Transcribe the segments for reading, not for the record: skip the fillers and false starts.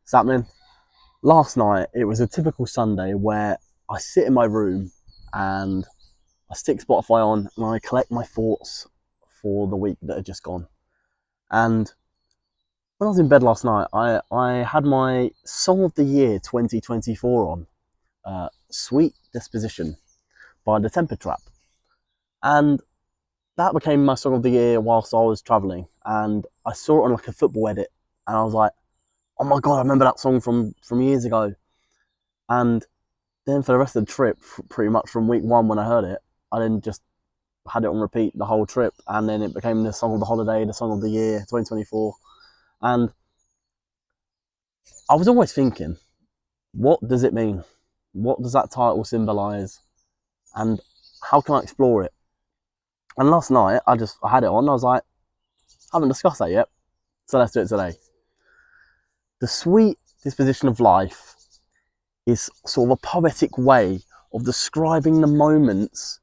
What's happening? Last night, it was a typical Sunday where I sit in my room and I stick Spotify on and I collect my thoughts for the week that had just gone. And when I was in bed last night, I had my Song of the Year 2024 on, Sweet Disposition by the Temper Trap. And that became my Song of the Year whilst I was travelling. And I saw it on like a football edit and I was like, oh my God, I remember that song from years ago. And then for the rest of the trip, pretty much from week one when I heard it, I then just had it on repeat the whole trip. And then it became the song of the holiday, the song of the year, 2024. And I was always thinking, what does it mean? What does that title symbolise? And how can I explore it? And last night, I had it on. I was like, I haven't discussed that yet. So let's do it today. The Sweet Disposition of Life is sort of a poetic way of describing the moments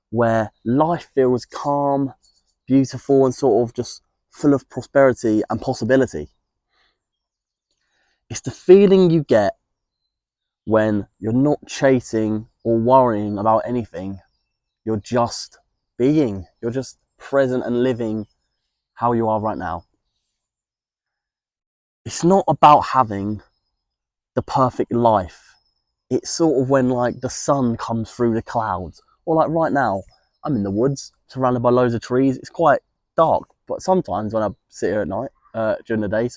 where life feels calm, beautiful, and sort of just full of prosperity and possibility. It's the feeling you get when you're not chasing or worrying about anything. You're just being. You're just present and living how you are right now. It's not about having the perfect life. It's sort of when like the sun comes through the clouds, or like right now, I'm in the woods, surrounded by loads of trees. It's quite dark, but sometimes when I sit here at night, during the day,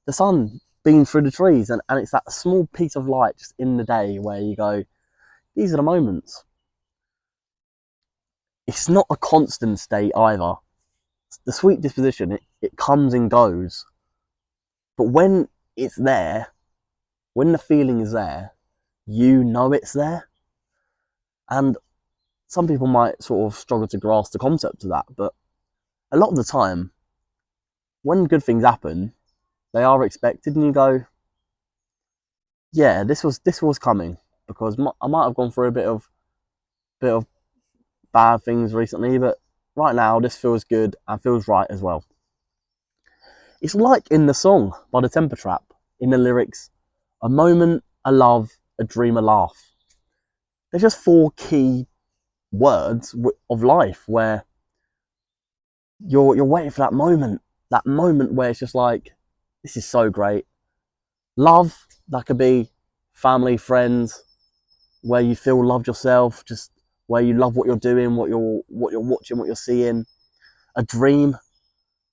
the sun beams through the trees, and it's that small piece of light just in the day where you go, these are the moments. It's not a constant state either. The sweet disposition, it comes and goes, but when it's there, when the feeling is there, you know it's there. And some people might sort of struggle to grasp the concept of that, but a lot of the time, when good things happen, they are expected, and you go, yeah, this was coming, because I might have gone through a bit of bad things recently, but right now this feels good and feels right as well. It's like in the song by the Temper Trap, in the lyrics, a moment, a love, a dream, a laugh. They're just four key words of life where you're waiting for that moment where it's just like, this is so great. Love, that could be family, friends, where you feel loved yourself, just where you love what you're doing, what you're watching, what you're seeing. A dream,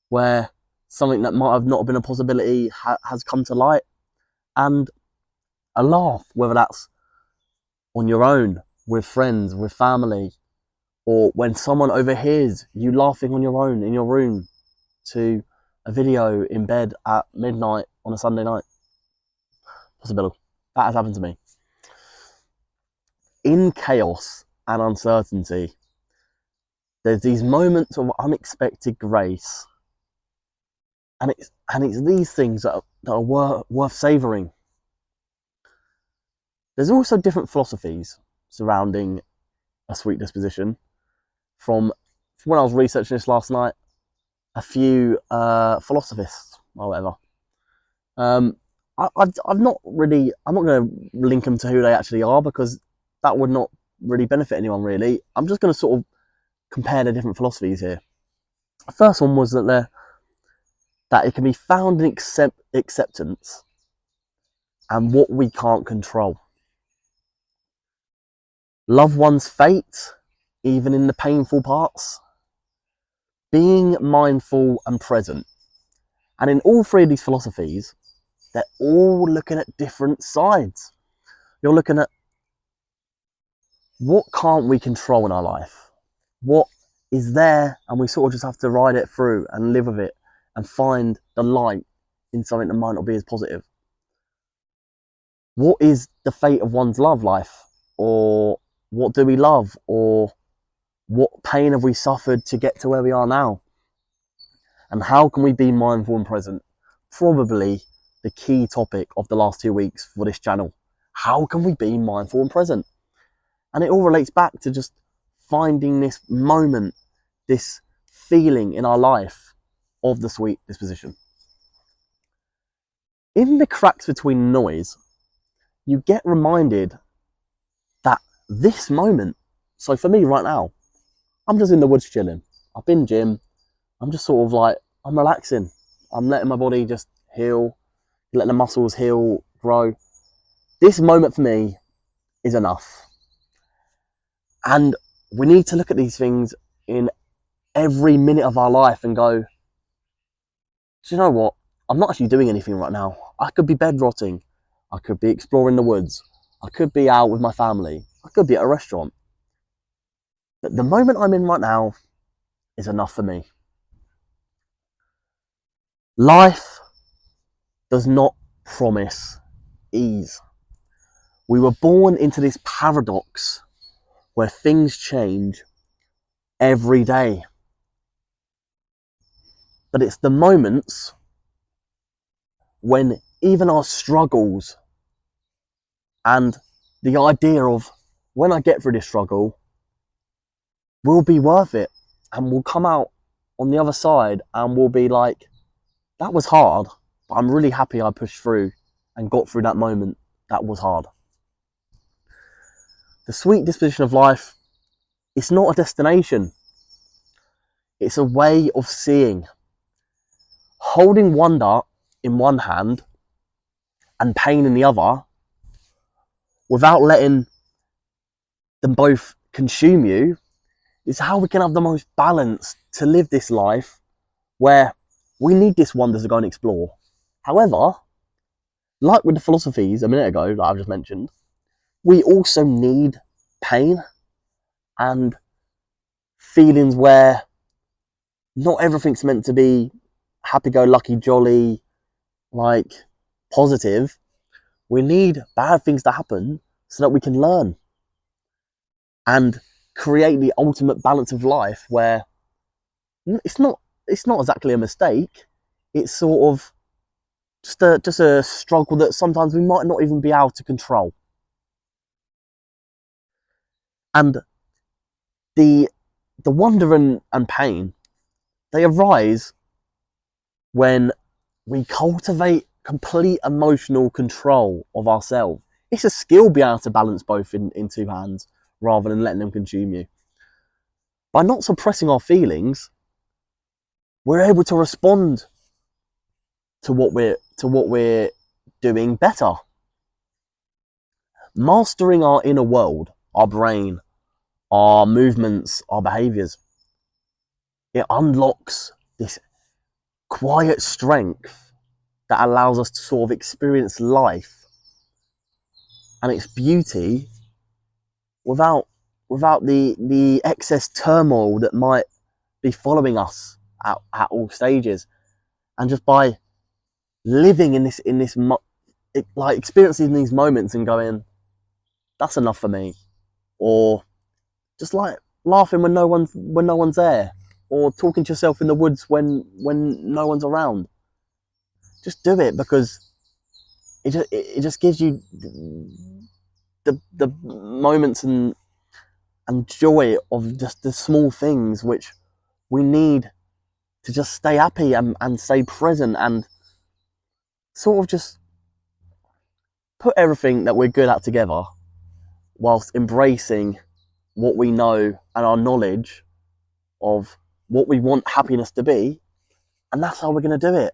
where something that might have not been a possibility has come to light. And a laugh, whether that's on your own, with friends, with family, or when someone overhears you laughing on your own in your room to a video in bed at midnight on a Sunday night. Possible. That has happened to me. In chaos and uncertainty, there's these moments of unexpected grace, and it's these things that are worth savouring. There's also different philosophies surrounding a sweet disposition. From when I was researching this last night, a few philosophists or whatever. I'm not going to link them to who they actually are, because that would not really benefit anyone really. I'm just going to sort of compare the different philosophies here. The first one was that it can be found in acceptance and what we can't control. Love one's fate, even in the painful parts. Being mindful and present. And in all three of these philosophies, they're all looking at different sides. You're looking at what can't we control in our life? What is there, and we sort of just have to ride it through and live with it and find the light in something that might not be as positive. What is the fate of one's love life? Or what do we love? Or what pain have we suffered to get to where we are now? And how can we be mindful and present? Probably the key topic of the last 2 weeks for this channel. How can we be mindful and present? And it all relates back to just finding this moment, this feeling in our life of the sweet disposition. in the cracks between noise, you get reminded that this moment, so for me right now, I'm just in the woods chilling. I've been gym. I'm just sort of like, I'm relaxing. I'm letting my body just heal, letting the muscles heal, grow. This moment for me is enough. And we need to look at these things in every minute of our life and go, do you know what? I'm not actually doing anything right now. I could be bed rotting. I could be exploring the woods. I could be out with my family. I could be at a restaurant. But the moment I'm in right now is enough for me. Life does not promise ease. We were born into this paradox where things change every day. But it's the moments when even our struggles and the idea of when I get through this struggle will be worth it, and we'll come out on the other side and we'll be like, that was hard, but I'm really happy I pushed through and got through that moment that was hard. The sweet disposition of life, it's not a destination. It's a way of seeing. Holding wonder in one hand and pain in the other, without letting them both consume you, is how we can have the most balance to live this life where we need this wonder to go and explore. However, like with the philosophies a minute ago that I've just mentioned, we also need pain and feelings where not everything's meant to be happy-go-lucky, jolly, like positive. We need bad things to happen so that we can learn and create the ultimate balance of life where it's not exactly a mistake. It's sort of just a struggle that sometimes we might not even be able to control. And the wonder and pain, they arise when we cultivate complete emotional control of ourselves. It's a skill being able to balance both in two hands rather than letting them consume you. By not suppressing our feelings, we're able to respond to what we're doing better. Mastering our inner world, our brain, our movements, our behaviors, it unlocks this quiet strength that allows us to sort of experience life and its beauty without the excess turmoil that might be following us at all stages. And just by living in this like experiencing these moments and going, that's enough for me, or just like laughing when no one's there, or talking to yourself in the woods when no one's around. Just do it, because it just gives you the moments and joy of just the small things which we need to just stay happy and stay present and sort of just put everything that we're good at together whilst embracing what we know and our knowledge of what we want happiness to be. And that's how we're going to do it.